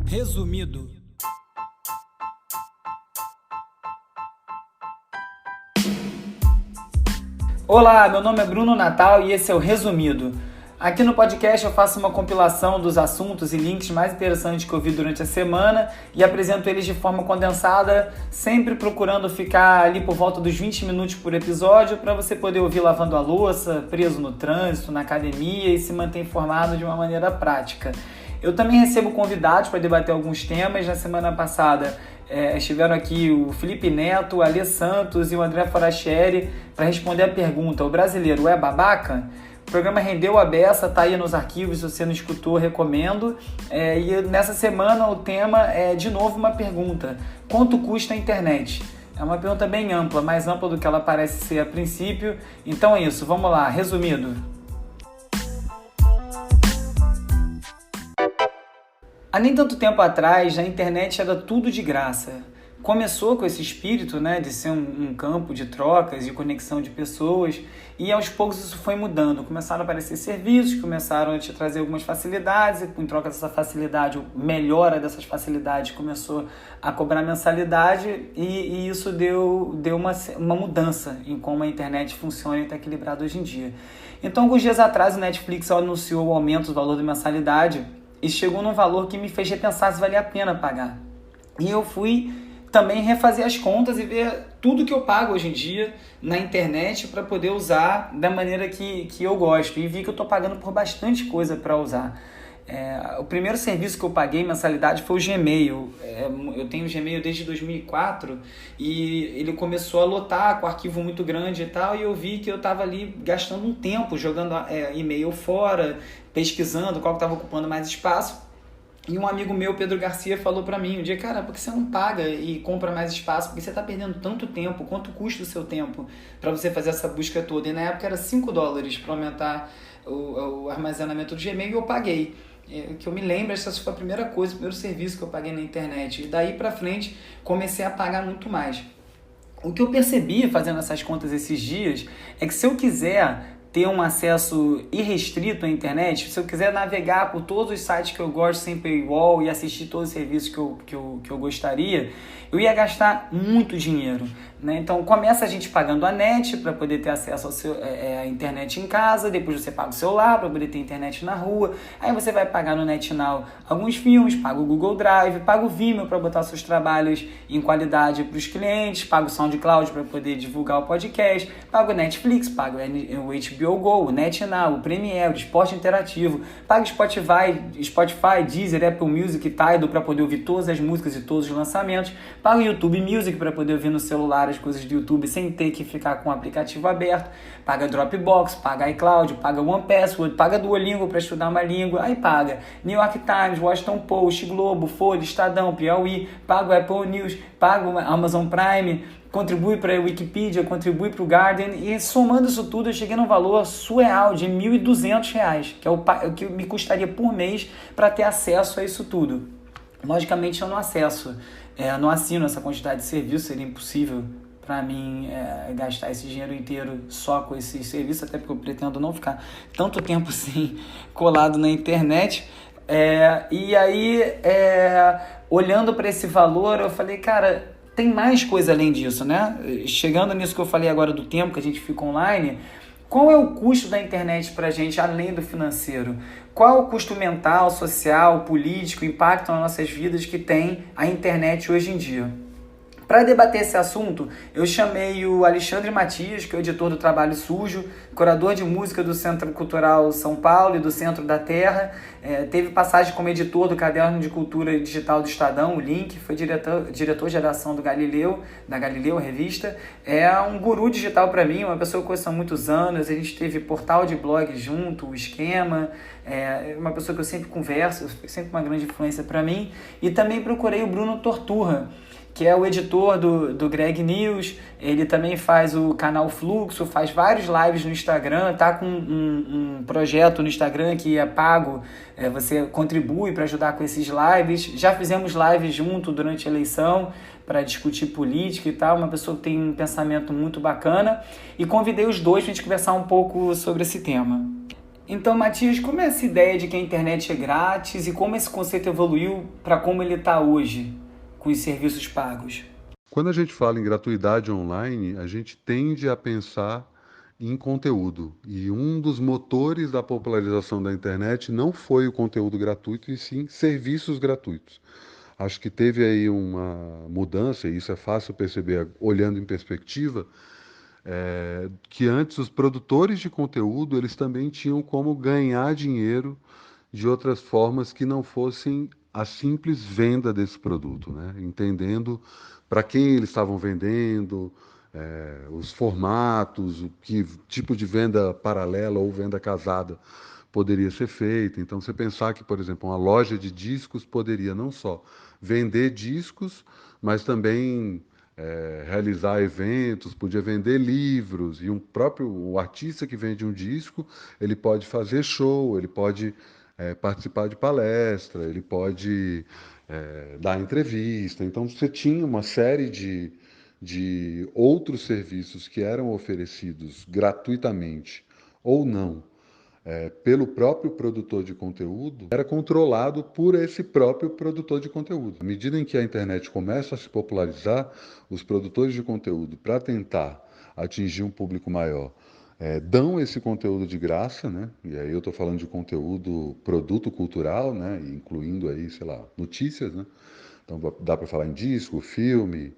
Resumido. Olá, meu nome é Bruno Natal e esse é o Resumido. Aqui no podcast eu faço uma compilação dos assuntos e links mais interessantes que eu vi durante a semana e apresento eles de forma condensada, sempre procurando ficar ali por volta dos 20 minutos por episódio para você poder ouvir lavando a louça, preso no trânsito, na academia e se manter informado de uma maneira prática. Eu também recebo convidados para debater alguns temas. Na semana passada estiveram aqui o Felipe Neto, o Alê Santos e o André Forastieri para responder a pergunta: o brasileiro é babaca? O programa rendeu a beça, tá aí nos arquivos, se você não escutou, recomendo. E nessa semana o tema é de novo uma pergunta: quanto custa a internet? É uma pergunta bem ampla, mais ampla do que ela parece ser a princípio. Então é isso, vamos lá, resumido. Há nem tanto tempo atrás, a internet era tudo de graça. Começou com esse espírito, de ser um campo de trocas e conexão de pessoas, e aos poucos isso foi mudando. Começaram a aparecer serviços, começaram a te trazer algumas facilidades, e em troca dessa facilidade, melhora dessas facilidades, começou a cobrar mensalidade, e isso deu uma mudança em como a internet funciona e está equilibrada hoje em dia. Então, alguns dias atrás, o Netflix anunciou o aumento do valor da mensalidade, e chegou num valor que me fez repensar se valia a pena pagar. E eu fui também refazer as contas e ver tudo que eu pago hoje em dia na internet para poder usar da maneira que eu gosto. E vi que eu estou pagando por bastante coisa para usar. O primeiro serviço que eu paguei mensalidade foi o Gmail. Eu tenho o Gmail desde 2004 e ele começou a lotar com arquivo muito grande e tal, e eu vi que eu estava ali gastando um tempo jogando e-mail fora, pesquisando qual estava ocupando mais espaço. E um amigo meu, Pedro Garcia, falou pra mim um dia: cara, por que você não paga e compra mais espaço? Porque você tá perdendo tanto tempo, quanto custa o seu tempo para você fazer essa busca toda? E na época era $5 para aumentar o armazenamento do Gmail, e eu paguei. Que eu me lembro, essa foi a primeira coisa, o primeiro serviço que eu paguei na internet. E daí pra frente comecei a pagar muito mais. O que eu percebi fazendo essas contas esses dias é que se eu quiser ter um acesso irrestrito à internet, se eu quiser navegar por todos os sites que eu gosto sem paywall e assistir todos os serviços que eu gostaria, eu ia gastar muito dinheiro, Então começa a gente pagando a net para poder ter acesso à internet em casa, depois você paga o celular para poder ter internet na rua, aí você vai pagar no NetNow alguns filmes, paga o Google Drive, paga o Vimeo para botar seus trabalhos em qualidade para os clientes, paga o SoundCloud para poder divulgar o podcast, paga o Netflix, paga o HBO Go, o NetNow, o Premiere, o Esporte Interativo, paga o Spotify, Deezer, Apple Music e Tidal para poder ouvir todas as músicas e todos os lançamentos, paga o YouTube Music para poder ouvir no celular as coisas do YouTube sem ter que ficar com o aplicativo aberto, paga Dropbox, paga iCloud, paga OnePassword, paga Duolingo para estudar uma língua, aí paga New York Times, Washington Post, Globo, Folha, Estadão, Piauí, paga o Apple News, paga o Amazon Prime, contribui para a Wikipedia, contribui para o Guardian, e somando isso tudo eu cheguei num valor surreal de R$1.200, que é o que me custaria por mês para ter acesso a isso tudo. Logicamente eu não acesso, não assino essa quantidade de serviço, seria impossível para mim gastar esse dinheiro inteiro só com esse serviço, até porque eu pretendo não ficar tanto tempo assim colado na internet. E aí, olhando para esse valor, eu falei, cara, tem mais coisa além disso, Chegando nisso que eu falei agora do tempo que a gente fica online, qual é o custo da internet para a gente, além do financeiro? Qual é o custo mental, social, político, impacto nas nossas vidas que tem a internet hoje em dia? Para debater esse assunto, eu chamei o Alexandre Matias, que é o editor do Trabalho Sujo, curador de música do Centro Cultural São Paulo e do Centro da Terra, teve passagem como editor do Caderno de Cultura Digital do Estadão, o Link, foi diretor de redação da Galileu Revista, é um guru digital para mim, uma pessoa que eu conheço há muitos anos, a gente teve portal de blog junto, o Esquema, uma pessoa que eu sempre converso, sempre uma grande influência para mim, e também procurei o Bruno Torturra, que é o editor do Greg News. Ele também faz o canal Fluxo, faz vários lives no Instagram, tá com um projeto no Instagram que é pago, você contribui para ajudar com esses lives. Já fizemos lives junto durante a eleição para discutir política e tal, uma pessoa que tem um pensamento muito bacana, e convidei os dois para a gente conversar um pouco sobre esse tema. Então, Matias, como é essa ideia de que a internet é grátis e como esse conceito evoluiu para como ele está hoje, com os serviços pagos? Quando a gente fala em gratuidade online, a gente tende a pensar em conteúdo. E um dos motores da popularização da internet não foi o conteúdo gratuito, e sim serviços gratuitos. Acho que teve aí uma mudança, e isso é fácil perceber olhando em perspectiva, que antes os produtores de conteúdo eles também tinham como ganhar dinheiro de outras formas que não fossem a simples venda desse produto, né? Entendendo para quem eles estavam vendendo, os formatos, o que tipo de venda paralela ou venda casada poderia ser feita. Então, você pensar que, por exemplo, uma loja de discos poderia não só vender discos, mas também realizar eventos, podia vender livros, e o artista que vende um disco, ele pode fazer show, ele pode participar de palestra, ele pode dar entrevista. Então, você tinha uma série de outros serviços que eram oferecidos gratuitamente ou não pelo próprio produtor de conteúdo, era controlado por esse próprio produtor de conteúdo. À medida em que a internet começa a se popularizar, os produtores de conteúdo, para tentar atingir um público maior, dão esse conteúdo de graça, né? E aí eu estou falando de conteúdo, produto cultural, né? Incluindo aí, sei lá, notícias, né? Então dá para falar em disco, filme,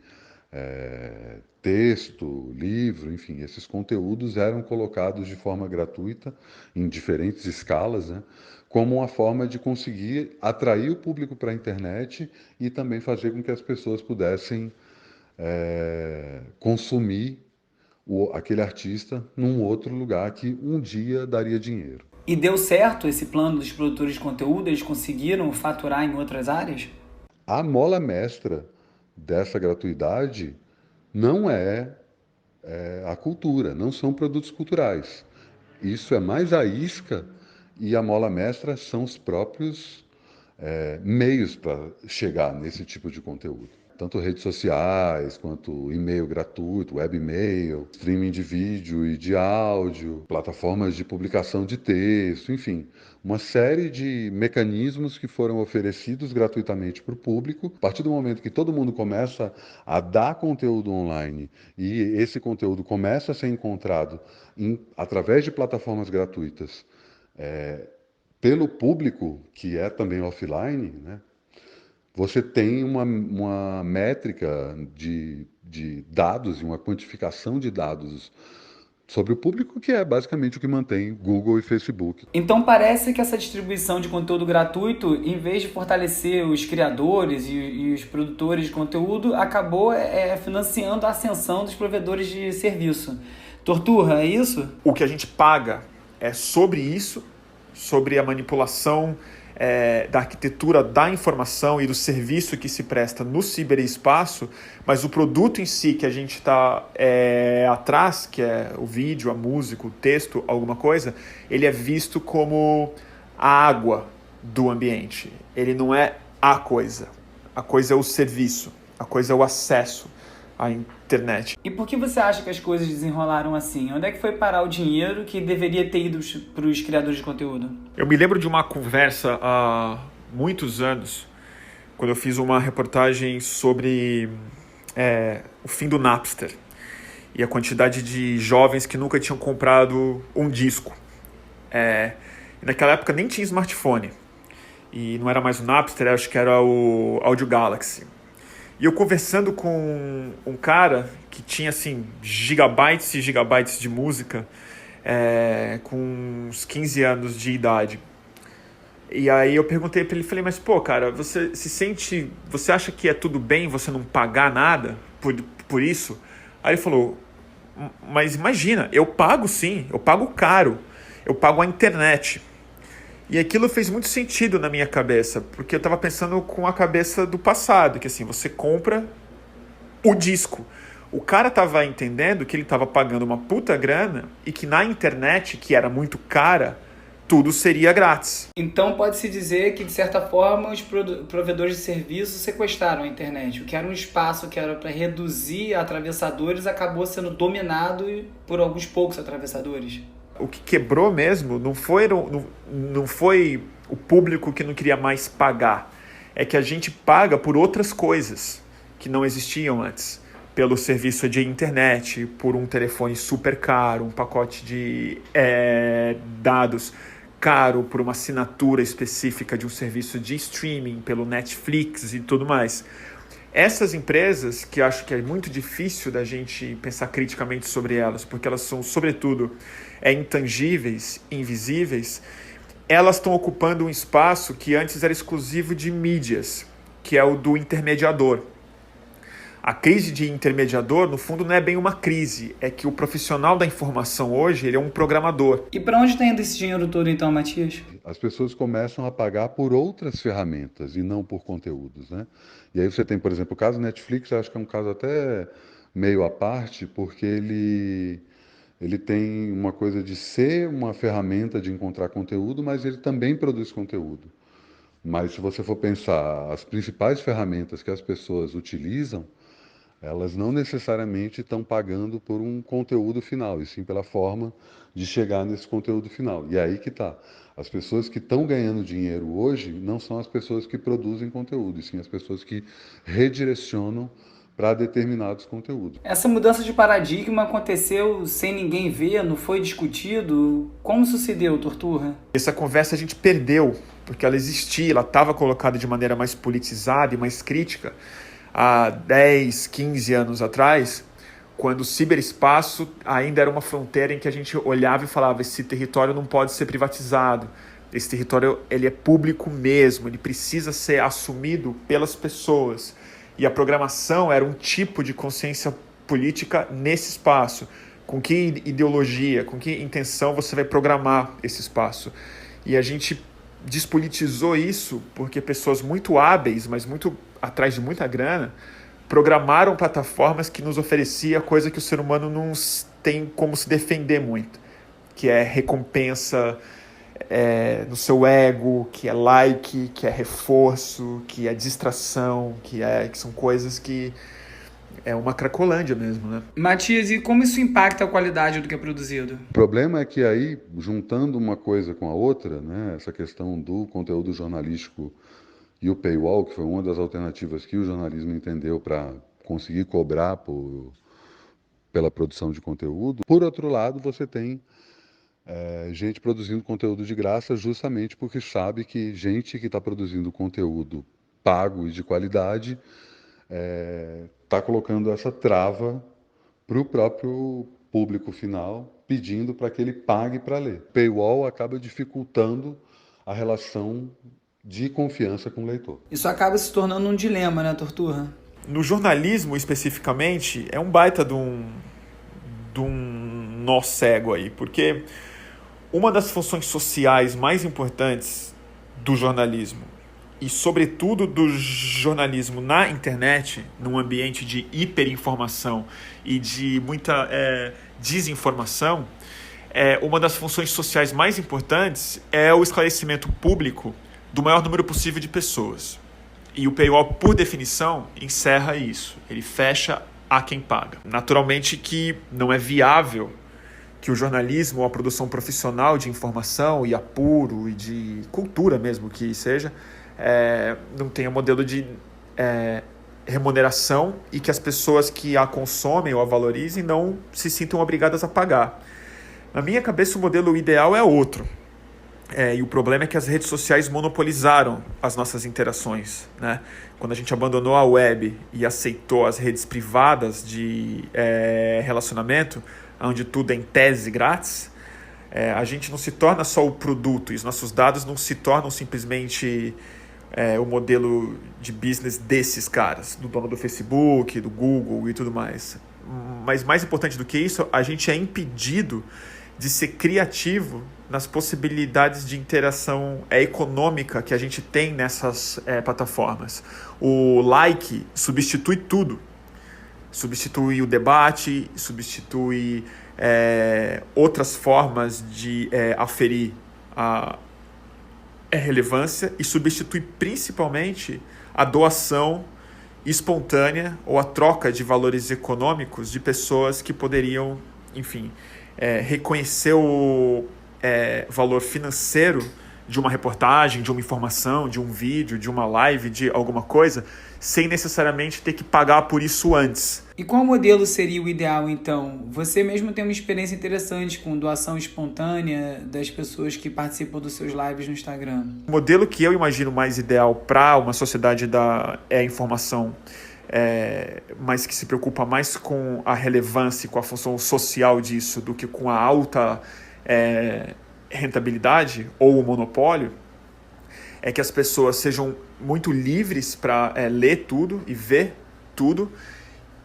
texto, livro, enfim, esses conteúdos eram colocados de forma gratuita, em diferentes escalas, né, como uma forma de conseguir atrair o público para a internet e também fazer com que as pessoas pudessem consumir aquele artista num outro lugar que um dia daria dinheiro. E deu certo esse plano dos produtores de conteúdo? Eles conseguiram faturar em outras áreas? A mola mestra dessa gratuidade não a cultura, não são produtos culturais. Isso é mais a isca e a mola mestra são os próprios meios para chegar nesse tipo de conteúdo. Tanto redes sociais, quanto e-mail gratuito, web e-mail, streaming de vídeo e de áudio, plataformas de publicação de texto, enfim, uma série de mecanismos que foram oferecidos gratuitamente para o público. A partir do momento que todo mundo começa a dar conteúdo online e esse conteúdo começa a ser encontrado através de plataformas gratuitas, pelo público, que é também offline, né, você tem uma métrica de dados e uma quantificação de dados sobre o público, que é basicamente o que mantém Google e Facebook. Então parece que essa distribuição de conteúdo gratuito, em vez de fortalecer os criadores e os produtores de conteúdo, acabou financiando a ascensão dos provedores de serviço. Torturra, é isso? O que a gente paga é sobre isso, sobre a manipulação da arquitetura da informação e do serviço que se presta no ciberespaço, mas o produto em si que a gente está atrás, que é o vídeo, a música, o texto, alguma coisa, ele é visto como a água do ambiente. Ele não é a coisa é o serviço, a coisa é o acesso à internet. E por que você acha que as coisas desenrolaram assim? Onde é que foi parar o dinheiro que deveria ter ido para os criadores de conteúdo? Eu me lembro de uma conversa há muitos anos, quando eu fiz uma reportagem sobre o fim do Napster e a quantidade de jovens que nunca tinham comprado um disco. Naquela época nem tinha smartphone, e não era mais o Napster, acho que era o Audio Galaxy. E eu conversando com um cara que tinha assim gigabytes e gigabytes de música, com uns 15 anos de idade. E aí eu perguntei para ele, falei, mas pô, cara, você acha que é tudo bem você não pagar nada por isso? Aí ele falou, mas imagina, eu pago sim, eu pago caro, eu pago a internet. E aquilo fez muito sentido na minha cabeça, porque eu estava pensando com a cabeça do passado, que assim, você compra o disco. O cara estava entendendo que ele estava pagando uma puta grana e que na internet, que era muito cara, tudo seria grátis. Então pode-se dizer que, de certa forma, os provedores de serviços sequestraram a internet. O que era um espaço que era para reduzir atravessadores acabou sendo dominado por alguns poucos atravessadores. O que quebrou mesmo não foi o público que não queria mais pagar. É que a gente paga por outras coisas que não existiam antes. Pelo serviço de internet, por um telefone super caro, um pacote de dados caro, por uma assinatura específica de um serviço de streaming, pelo Netflix e tudo mais. Essas empresas, que acho que é muito difícil da gente pensar criticamente sobre elas, porque elas são, sobretudo, intangíveis, invisíveis, elas estão ocupando um espaço que antes era exclusivo de mídias, que é o do intermediador. A crise de intermediador, no fundo, não é bem uma crise, é que o profissional da informação hoje, ele é um programador. E para onde está indo esse dinheiro todo então, Matias? As pessoas começam a pagar por outras ferramentas e não por conteúdos, né? E aí você tem, por exemplo, o caso Netflix, eu acho que é um caso até meio à parte, porque ele tem uma coisa de ser uma ferramenta de encontrar conteúdo, mas ele também produz conteúdo. Mas se você for pensar, as principais ferramentas que as pessoas utilizam, elas não necessariamente estão pagando por um conteúdo final, e sim pela forma de chegar nesse conteúdo final. E é aí que está. As pessoas que estão ganhando dinheiro hoje não são as pessoas que produzem conteúdo, e sim as pessoas que redirecionam para determinados conteúdos. Essa mudança de paradigma aconteceu sem ninguém ver, não foi discutido? Como sucedeu, Torturra? Essa conversa a gente perdeu, porque ela existia, ela estava colocada de maneira mais politizada e mais crítica há 10, 15 anos atrás, quando o ciberespaço ainda era uma fronteira em que a gente olhava e falava: esse território não pode ser privatizado, esse território ele é público mesmo, ele precisa ser assumido pelas pessoas. E a programação era um tipo de consciência política nesse espaço. Com que ideologia, com que intenção você vai programar esse espaço? E a gente despolitizou isso porque pessoas muito hábeis, mas muito atrás de muita grana, programaram plataformas que nos oferecia coisa que o ser humano não tem como se defender muito, que é recompensa no seu ego, que é like, que é reforço, que é distração, que são coisas que é uma cracolândia mesmo, né? Matias, e como isso impacta a qualidade do que é produzido? O problema é que aí, juntando uma coisa com a outra, né, essa questão do conteúdo jornalístico e o paywall, que foi uma das alternativas que o jornalismo entendeu para conseguir cobrar pela produção de conteúdo. Por outro lado, você tem gente produzindo conteúdo de graça justamente porque sabe que gente que está produzindo conteúdo pago e de qualidade está colocando essa trava para o próprio público final, pedindo para que ele pague para ler. Paywall acaba dificultando a relação de confiança com o leitor. Isso acaba se tornando um dilema, né, Torturra? No jornalismo, especificamente, é um baita de um nó cego aí, porque uma das funções sociais mais importantes do jornalismo, e sobretudo do jornalismo na internet, num ambiente de hiperinformação e de muita desinformação, uma das funções sociais mais importantes é o esclarecimento público do maior número possível de pessoas. E o paywall, por definição, encerra isso. Ele fecha a quem paga. Naturalmente que não é viável que o jornalismo ou a produção profissional de informação e apuro e de cultura mesmo que seja, não tenha modelo de remuneração e que as pessoas que a consomem ou a valorizem não se sintam obrigadas a pagar. Na minha cabeça, o modelo ideal é outro. E o problema é que as redes sociais monopolizaram as nossas interações, né? Quando a gente abandonou a web e aceitou as redes privadas de relacionamento, onde tudo é em tese grátis, a gente não se torna só o produto, e os nossos dados não se tornam simplesmente o modelo de business desses caras, do dono do Facebook, do Google e tudo mais. Mas mais importante do que isso, a gente é impedido de ser criativo nas possibilidades de interação econômica que a gente tem nessas plataformas. O like substitui tudo. Substitui o debate, substitui outras formas de aferir a relevância e substitui principalmente a doação espontânea ou a troca de valores econômicos de pessoas que poderiam, enfim, reconhecer o valor financeiro de uma reportagem, de uma informação, de um vídeo, de uma live, de alguma coisa, sem necessariamente ter que pagar por isso antes. E qual modelo seria o ideal, então? Você mesmo tem uma experiência interessante com doação espontânea das pessoas que participam dos seus lives no Instagram. O modelo que eu imagino mais ideal para uma sociedade da informação, mas que se preocupa mais com a relevância e com a função social disso do que com a alta rentabilidade ou o monopólio, é que as pessoas sejam muito livres para ler tudo e ver tudo,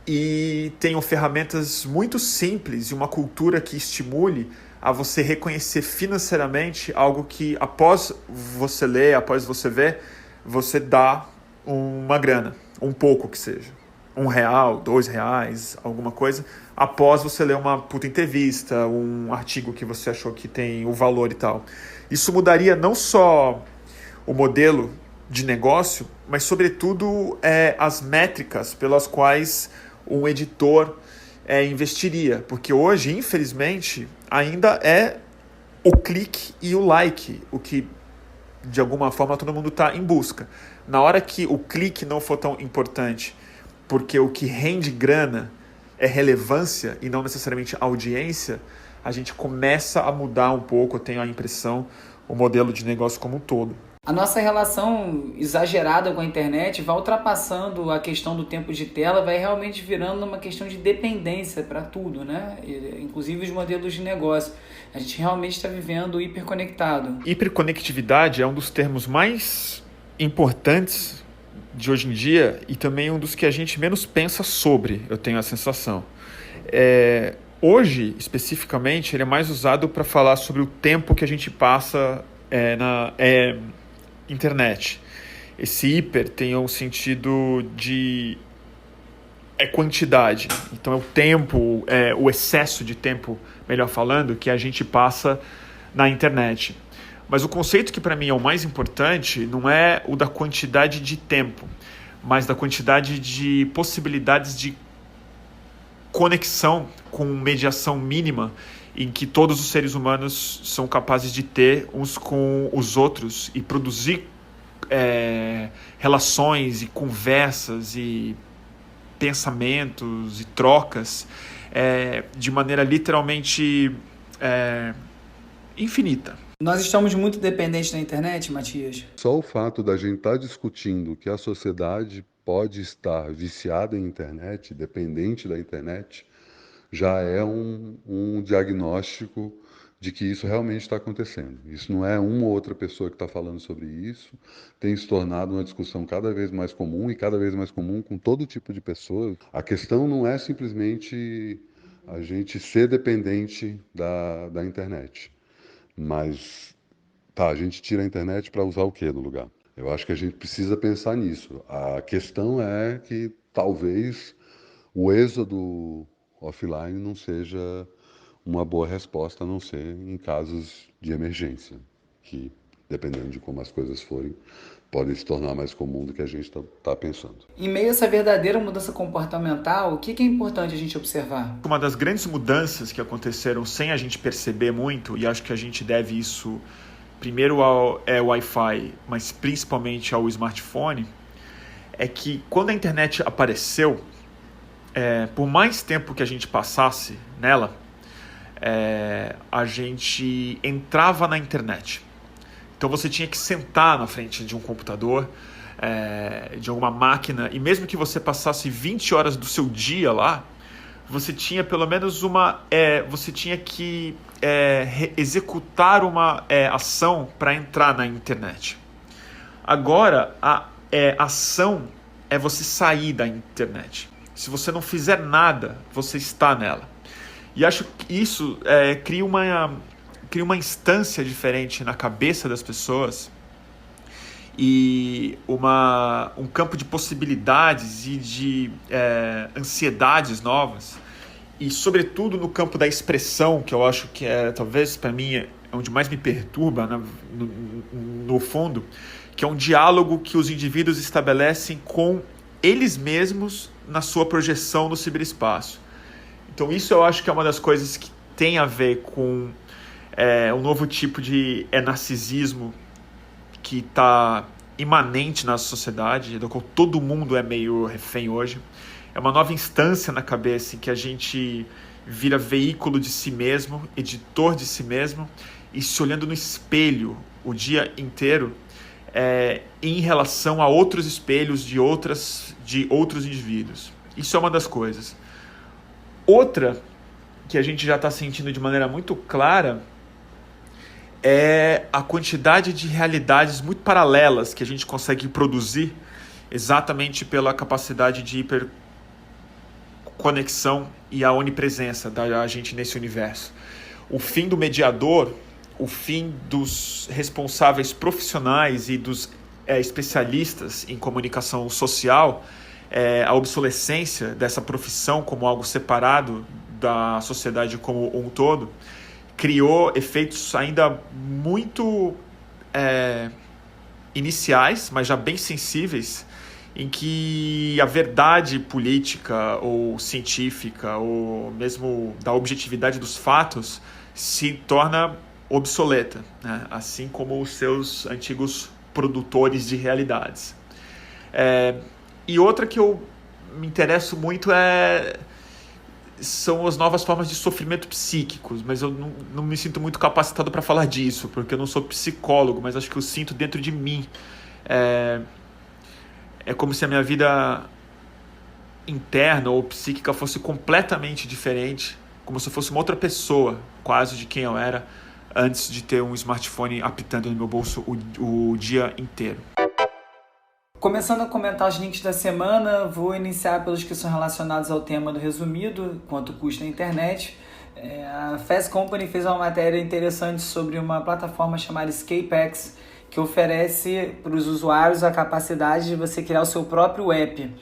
e tenham ferramentas muito simples e uma cultura que estimule a você reconhecer financeiramente algo que, após você ler, após você ver, você dá uma grana, um pouco que seja, R$1, R$2, alguma coisa, após você ler uma puta entrevista, um artigo que você achou que tem o valor e tal. Isso mudaria não só o modelo de negócio, mas sobretudo as métricas pelas quais um editor investiria, porque hoje, infelizmente, ainda é o clique e o like, o que de alguma forma todo mundo está em busca. Na hora que o clique não for tão importante, porque o que rende grana é relevância e não necessariamente audiência, a gente começa a mudar um pouco, eu tenho a impressão, o modelo de negócio como um todo. A nossa relação exagerada com a internet vai ultrapassando a questão do tempo de tela, vai realmente virando uma questão de dependência para tudo, né? Inclusive os modelos de negócio. A gente realmente está vivendo hiperconectado. Hiperconectividade é um dos termos mais importantes de hoje em dia e também um dos que a gente menos pensa sobre, eu tenho a sensação. Hoje, especificamente, ele é mais usado para falar sobre o tempo que a gente passa na internet. Esse hiper tem um sentido de quantidade. Então é o tempo, o excesso de tempo, melhor falando, que a gente passa na internet. Mas o conceito que para mim é o mais importante não é o da quantidade de tempo, mas da quantidade de possibilidades de conexão com mediação mínima em que todos os seres humanos são capazes de ter uns com os outros e produzir relações e conversas e pensamentos e trocas de maneira literalmente infinita. Nós estamos muito dependentes da internet, Matias? Só o fato da gente estar discutindo que a sociedade pode estar viciada em internet, dependente da internet, já é um diagnóstico de que isso realmente está acontecendo. Isso não é uma ou outra pessoa que está falando sobre isso, tem se tornado uma discussão cada vez mais comum e cada vez mais comum com todo tipo de pessoas. A questão não é simplesmente a gente ser dependente da internet, mas a gente tira a internet para usar o quê no lugar? Eu acho que a gente precisa pensar nisso. A questão é que talvez o êxodo offline não seja uma boa resposta, a não ser em casos de emergência, que, dependendo de como as coisas forem, podem se tornar mais comum do que a gente está pensando. Em meio a essa verdadeira mudança comportamental, o que é importante a gente observar? Uma das grandes mudanças que aconteceram sem a gente perceber muito, e acho que a gente deve isso primeiro ao Wi-Fi, mas principalmente ao smartphone, é que quando a internet apareceu, por mais tempo que a gente passasse nela, a gente entrava na internet. Então você tinha que sentar na frente de um computador, de alguma máquina, e mesmo que você passasse 20 horas do seu dia lá, você tinha pelo menos você tinha que executar uma ação para entrar na internet. Agora, a ação é você sair da internet. Se você não fizer nada, você está nela. E acho que isso cria uma instância diferente na cabeça das pessoas e um campo de possibilidades e de ansiedades novas, e sobretudo no campo da expressão, que eu acho que talvez para mim é onde mais me perturba no fundo, que é um diálogo que os indivíduos estabelecem com eles mesmos na sua projeção no ciberespaço. Então isso eu acho que é uma das coisas que tem a ver com um novo tipo de narcisismo que está imanente na sociedade, do qual todo mundo é meio refém hoje. É uma nova instância na cabeça em que a gente vira veículo de si mesmo, editor de si mesmo, e se olhando no espelho o dia inteiro em relação a outros espelhos de outros indivíduos. Isso é uma das coisas. Outra que a gente já está sentindo de maneira muito clara é a quantidade de realidades muito paralelas que a gente consegue produzir exatamente pela capacidade de hiperconexão e a onipresença da gente nesse universo. O fim do mediador, o fim dos responsáveis profissionais e dos especialistas em comunicação social, a obsolescência dessa profissão como algo separado da sociedade como um todo, criou efeitos ainda muito iniciais, mas já bem sensíveis, em que a verdade política ou científica, ou mesmo da objetividade dos fatos, se torna obsoleta, né? Assim como os seus antigos produtores de realidades. E outra que eu me interesso muito são as novas formas de sofrimento psíquicos, mas eu não me sinto muito capacitado para falar disso, porque eu não sou psicólogo, mas acho que eu sinto dentro de mim. É como se a minha vida interna ou psíquica fosse completamente diferente, como se eu fosse uma outra pessoa, quase, de quem eu era antes de ter um smartphone apitando no meu bolso o dia inteiro. Começando a comentar os links da semana, vou iniciar pelos que são relacionados ao tema do resumido, quanto custa a internet. A Fast Company fez uma matéria interessante sobre uma plataforma chamada Escapex, que oferece para os usuários a capacidade de você criar o seu próprio app.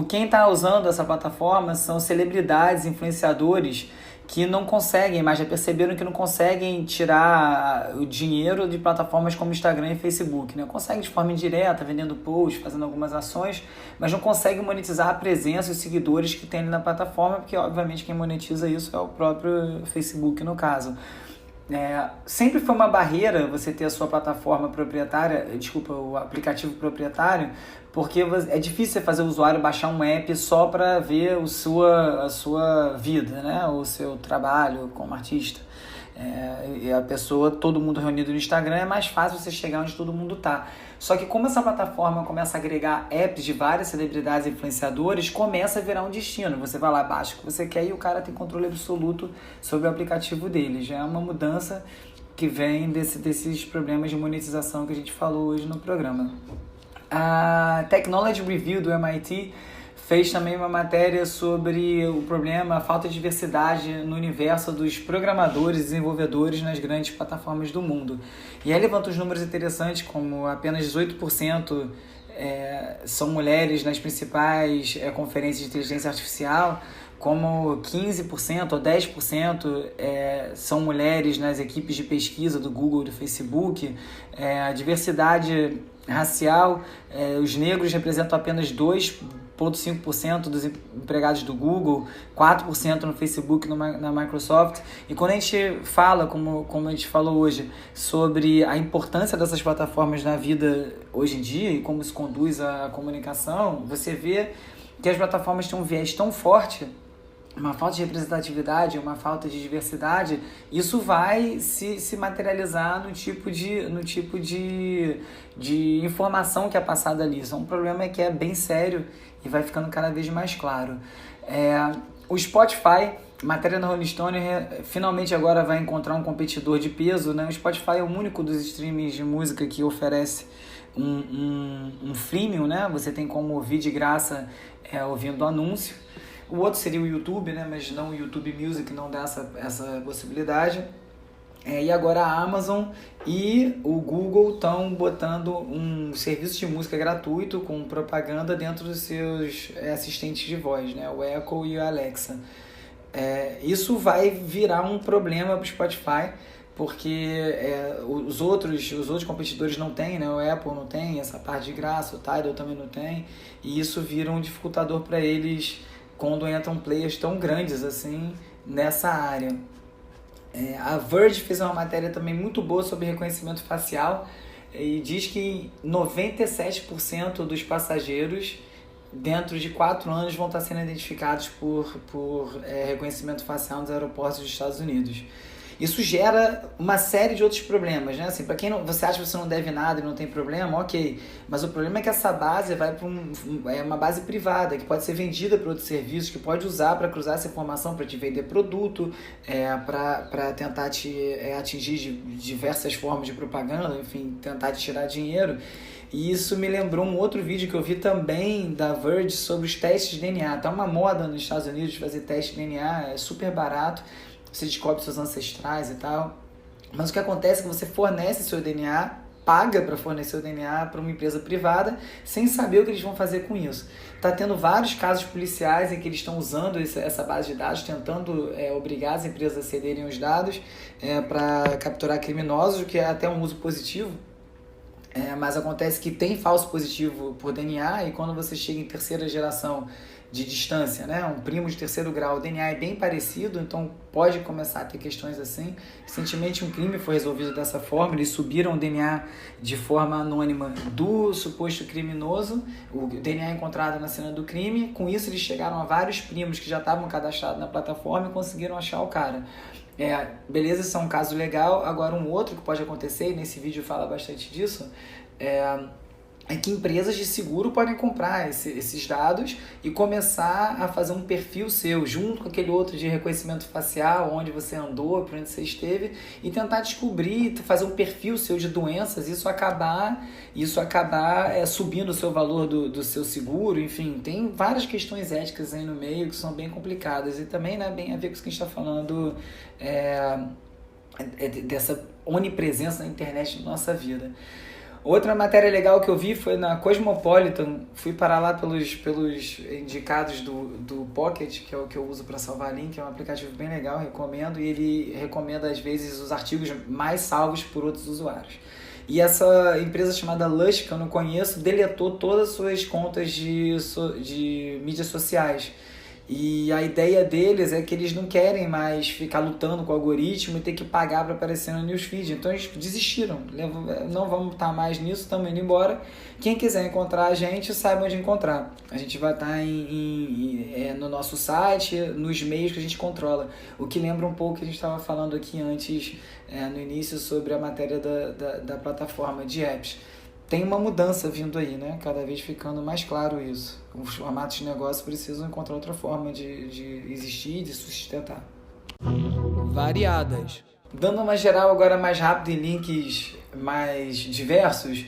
Quem está usando essa plataforma são celebridades, influenciadores que não conseguem, mas já perceberam que não conseguem tirar o dinheiro de plataformas como Instagram e Facebook, né? Conseguem de forma indireta, vendendo posts, fazendo algumas ações, mas não conseguem monetizar a presença e os seguidores que tem ali na plataforma, porque obviamente quem monetiza isso é o próprio Facebook no caso. Sempre foi uma barreira você ter a sua plataforma proprietária, o aplicativo proprietário, porque é difícil você fazer o usuário baixar um app só para ver a sua vida, né? O seu trabalho como artista. E a pessoa, todo mundo reunido no Instagram, é mais fácil você chegar onde todo mundo tá. Só que como essa plataforma começa a agregar apps de várias celebridades e influenciadores, começa a virar um destino. Você vai lá, baixa o que você quer e o cara tem controle absoluto sobre o aplicativo dele. Já é uma mudança que vem desses problemas de monetização que a gente falou hoje no programa. A Technology Review do MIT fez também uma matéria sobre o problema, a falta de diversidade no universo dos programadores e desenvolvedores nas grandes plataformas do mundo. E aí levanta os números interessantes, como apenas 18% são mulheres nas principais conferências de inteligência artificial, como 15% ou 10% são mulheres nas equipes de pesquisa do Google e do Facebook. A diversidade racial, os negros representam apenas 2,5% dos empregados do Google, 4% no Facebook e na Microsoft. E quando a gente fala, como a gente falou hoje, sobre a importância dessas plataformas na vida hoje em dia e como isso conduz à comunicação, você vê que as plataformas têm um viés tão forte, uma falta de representatividade, uma falta de diversidade. Isso vai se materializar no tipo de informação que é passada ali. Isso é um problema que é bem sério e vai ficando cada vez mais claro. O Spotify, matéria na Rolling Stone, finalmente agora vai encontrar um competidor de peso, né? O Spotify é o único dos streamings de música que oferece um freemium, né? Você tem como ouvir de graça ouvindo anúncio. O outro seria o YouTube, né? Mas não o YouTube Music, não dá essa possibilidade. E agora a Amazon e o Google estão botando um serviço de música gratuito com propaganda dentro dos seus assistentes de voz, né? O Echo e o Alexa. Isso vai virar um problema para o Spotify, porque os outros competidores não têm, né? O Apple não tem essa parte de graça, o Tidal também não tem, e isso vira um dificultador para eles quando entram players tão grandes assim nessa área. A Verge fez uma matéria também muito boa sobre reconhecimento facial e diz que 97% dos passageiros dentro de 4 anos vão estar sendo identificados por reconhecimento facial nos aeroportos dos Estados Unidos. Isso gera uma série de outros problemas, né? Assim, para quem você acha que você não deve nada e não tem problema, ok. Mas o problema é que essa base vai para uma base privada, que pode ser vendida para outros serviços, que pode usar para cruzar essa informação para te vender produto, para tentar te atingir de diversas formas de propaganda, enfim, tentar te tirar dinheiro. E isso me lembrou um outro vídeo que eu vi também da Verge sobre os testes de DNA. Tá uma moda nos Estados Unidos de fazer teste de DNA, é super barato. Você descobre seus ancestrais e tal. Mas o que acontece é que você fornece seu DNA, paga para fornecer o DNA para uma empresa privada, sem saber o que eles vão fazer com isso. Está tendo vários casos policiais em que eles estão usando essa base de dados, tentando obrigar as empresas a cederem os dados para capturar criminosos, o que é até um uso positivo. Mas acontece que tem falso positivo por DNA, e quando você chega em terceira geração de distância, né, um primo de terceiro grau, o DNA é bem parecido, então pode começar a ter questões assim. Recentemente um crime foi resolvido dessa forma, eles subiram o DNA de forma anônima do suposto criminoso, o DNA encontrado na cena do crime, com isso eles chegaram a vários primos que já estavam cadastrados na plataforma e conseguiram achar o cara. Beleza, isso é um caso legal. Agora um outro que pode acontecer, e nesse vídeo fala bastante disso, é que empresas de seguro podem comprar esses dados e começar a fazer um perfil seu, junto com aquele outro de reconhecimento facial, onde você andou, por onde você esteve, e tentar descobrir, fazer um perfil seu de doenças, isso acabar subindo o seu valor do seu seguro. Enfim, tem várias questões éticas aí no meio que são bem complicadas, e também, né, bem a ver com isso que a gente está falando, dessa onipresença na internet na nossa vida. Outra matéria legal que eu vi foi na Cosmopolitan. Fui parar lá pelos indicados do Pocket, que é o que eu uso para salvar link. É um aplicativo bem legal, recomendo. E ele recomenda, às vezes, os artigos mais salvos por outros usuários. E essa empresa chamada Lush, que eu não conheço, deletou todas as suas contas de mídias sociais. E a ideia deles é que eles não querem mais ficar lutando com o algoritmo e ter que pagar para aparecer no newsfeed. Então eles desistiram. Não vamos estar mais nisso, estamos indo embora. Quem quiser encontrar a gente, saiba onde encontrar. A gente vai estar no nosso site, nos meios que a gente controla. O que lembra um pouco que a gente estava falando aqui antes, no início, sobre a matéria da plataforma de apps. Tem uma mudança vindo aí, né? Cada vez ficando mais claro isso. Os formatos de negócio precisam encontrar outra forma de existir e de sustentar. Variadas. Dando uma geral agora mais rápido em links mais diversos,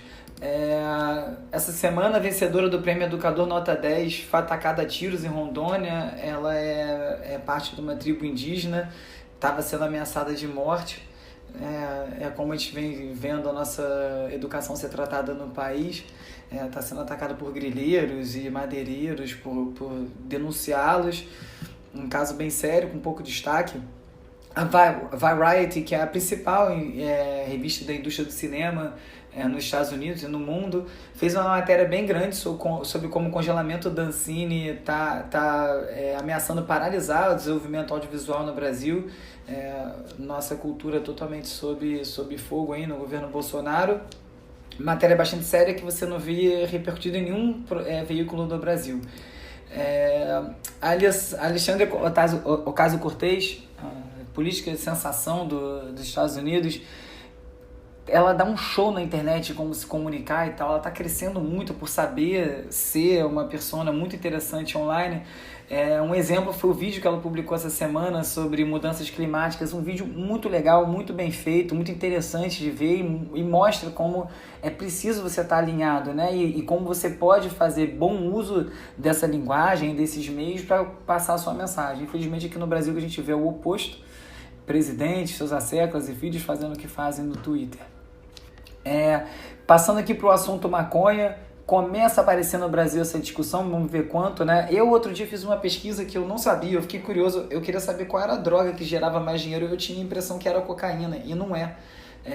essa semana a vencedora do Prêmio Educador Nota 10 foi atacada a tiros em Rondônia. Ela é parte de uma tribo indígena, estava sendo ameaçada de morte. Como a gente vem vendo a nossa educação ser tratada no país, está sendo atacada por grileiros e madeireiros por denunciá-los. Um caso bem sério, com pouco destaque. A Variety, que é a principal revista da indústria do cinema nos Estados Unidos e no mundo, fez uma matéria bem grande sobre como o congelamento da Ancine está ameaçando paralisar o desenvolvimento audiovisual no Brasil. Nossa cultura totalmente sob fogo aí no governo Bolsonaro. Matéria bastante séria que você não via repercutida em nenhum veículo do Brasil. Alexandre Ocasio-Cortez, política de sensação dos Estados Unidos, ela dá um show na internet como se comunicar e tal. Ela está crescendo muito por saber ser uma persona muito interessante online. Um exemplo foi o vídeo que ela publicou essa semana sobre mudanças climáticas, um vídeo muito legal, muito bem feito, muito interessante de ver, e mostra como é preciso você estar alinhado, né? E como você pode fazer bom uso dessa linguagem, desses meios, para passar a sua mensagem. Infelizmente aqui no Brasil a gente vê o oposto: presidentes, seus asseclas e filhos fazendo o que fazem no Twitter. Passando aqui para o assunto maconha, começa a aparecer no Brasil essa discussão, vamos ver quanto, né? Eu outro dia fiz uma pesquisa que eu não sabia, eu fiquei curioso, eu queria saber qual era a droga que gerava mais dinheiro. Eu tinha a impressão que era a cocaína, e não é.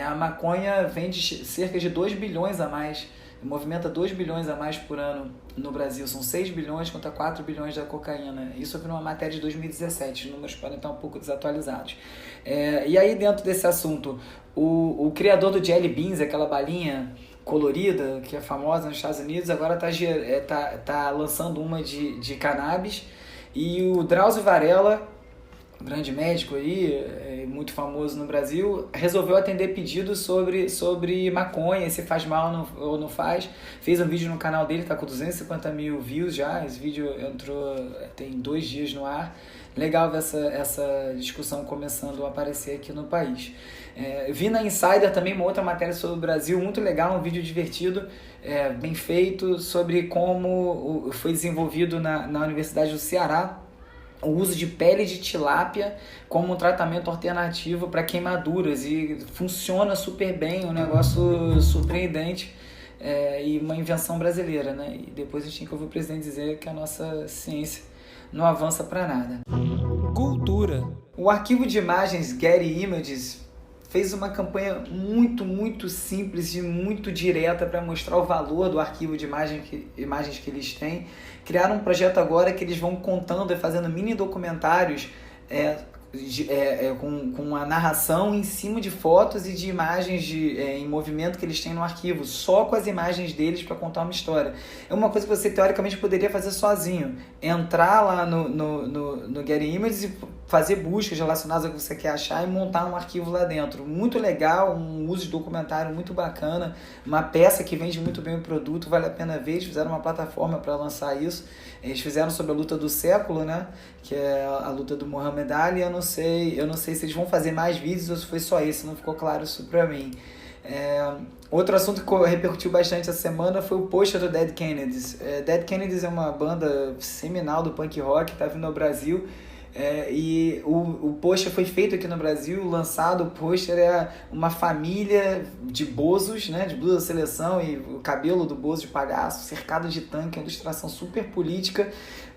A maconha vende cerca de 2 bilhões a mais movimenta 2 bilhões a mais por ano no Brasil. São 6 bilhões contra 4 bilhões da cocaína. Isso eu vi numa matéria de 2017, os números podem estar um pouco desatualizados. E aí, dentro desse assunto, o criador do Jelly Beans, aquela balinha colorida, que é famosa nos Estados Unidos, agora tá lançando uma de cannabis. E o Drauzio Varela, um grande médico aí, muito famoso no Brasil, resolveu atender pedidos sobre maconha, se faz mal ou não faz. Fez um vídeo no canal dele, tá com 250 mil views já. Esse vídeo entrou, tem 2 dias no ar. Legal ver essa discussão começando a aparecer aqui no país. Vi na Insider também uma outra matéria sobre o Brasil, muito legal, um vídeo divertido, bem feito, sobre como foi desenvolvido na Universidade do Ceará o uso de pele de tilápia como um tratamento alternativo para queimaduras, e funciona super bem, um negócio surpreendente, e uma invenção brasileira, né? E depois a gente tem que ouvir o presidente dizer que a nossa ciência não avança para nada. Cultura. O arquivo de imagens Getty Images fez uma campanha muito simples e muito direta para mostrar o valor do arquivo de imagens que eles têm. Criaram um projeto agora que eles vão contando e fazendo mini documentários com a narração em cima de fotos e de imagens em movimento que eles têm no arquivo, só com as imagens deles para contar uma história. É uma coisa que você teoricamente poderia fazer sozinho, entrar lá no Getty Images e fazer buscas relacionadas ao que você quer achar e montar um arquivo lá dentro. Muito legal, um uso de documentário muito bacana, uma peça que vende muito bem o produto, vale a pena ver. Eles fizeram uma plataforma para lançar isso. Eles fizeram sobre a luta do século, né? Que é a luta do Muhammad Ali. Eu não sei se eles vão fazer mais vídeos ou se foi só esse, não ficou claro isso para mim. Outro assunto que repercutiu bastante essa semana foi o pôster do Dead Kennedys. Dead Kennedys é uma banda seminal do punk rock, está vindo ao Brasil. E o pôster foi feito aqui no Brasil, lançado. O pôster é uma família de bozos, né, de blusa da seleção, e o cabelo do bozo de palhaço, cercado de tanque, uma ilustração super política.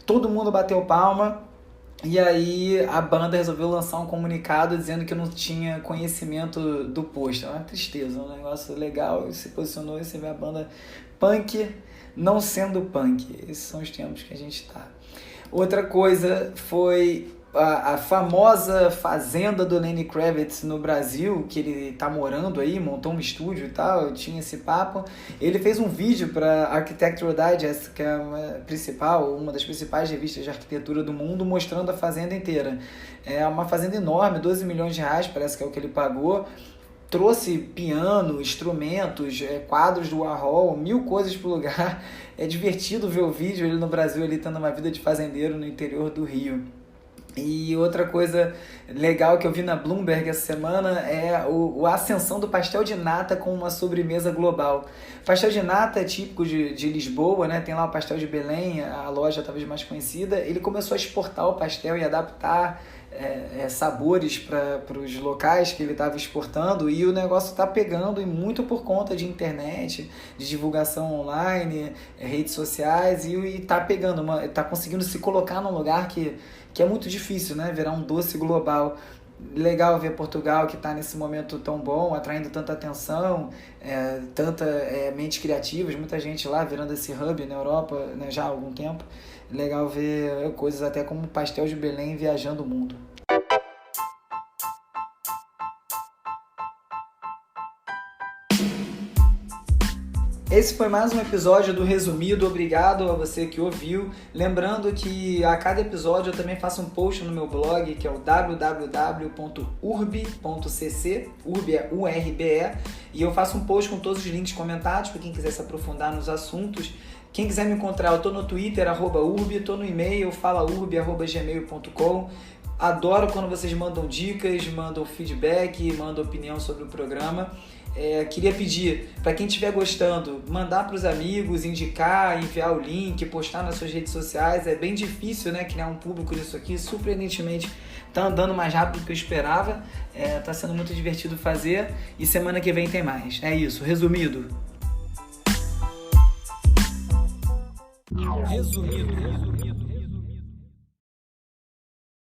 Todo mundo bateu palma. E aí a banda resolveu lançar um comunicado dizendo que não tinha conhecimento do pôster. É uma tristeza, um negócio legal. E se posicionou, e você vê a banda punk não sendo punk. Esses são os tempos que a gente está. Outra coisa foi a famosa fazenda do Lenny Kravitz no Brasil, que ele tá morando aí, montou um estúdio e tal, tinha esse papo. Ele fez um vídeo para Architectural Digest, que é uma das principais revistas de arquitetura do mundo, mostrando a fazenda inteira. É uma fazenda enorme, 12 milhões de reais, parece que é o que ele pagou. Trouxe piano, instrumentos, quadros do Warhol, 1000 coisas pro lugar. É divertido ver o vídeo, ele no Brasil, ele tendo uma vida de fazendeiro no interior do Rio. E outra coisa legal que eu vi na Bloomberg essa semana é a ascensão do pastel de nata com uma sobremesa global. Pastel de nata é típico de Lisboa, né? Tem lá o pastel de Belém, a loja talvez mais conhecida. Ele começou a exportar o pastel e adaptar sabores para os locais que ele estava exportando, e o negócio está pegando, e muito por conta de internet, de divulgação online, redes sociais, e está pegando, está conseguindo se colocar num lugar que é muito difícil, né? Virar um doce global. Legal ver Portugal, que está nesse momento tão bom, atraindo tanta atenção, tanta mentes criativas, muita gente lá virando esse hub na Europa, né, já há algum tempo. Legal ver coisas até como o pastel de Belém viajando o mundo. Esse foi mais um episódio do Resumido. Obrigado a você que ouviu. Lembrando que a cada episódio eu também faço um post no meu blog, que é o www.urbe.cc, urbe é URBE, e eu faço um post com todos os links comentados para quem quiser se aprofundar nos assuntos. Quem quiser me encontrar, eu estou no Twitter, @urbe, estou no e-mail, falaurbe@gmail.com. Adoro quando vocês mandam dicas, mandam feedback, mandam opinião sobre o programa. Queria pedir para quem estiver gostando, mandar para os amigos, indicar, enviar o link, postar nas suas redes sociais. É bem difícil, né, criar um público nisso aqui. Surpreendentemente está andando mais rápido do que eu esperava. Está sendo muito divertido fazer, e semana que vem tem mais. É isso, resumido. Resumido.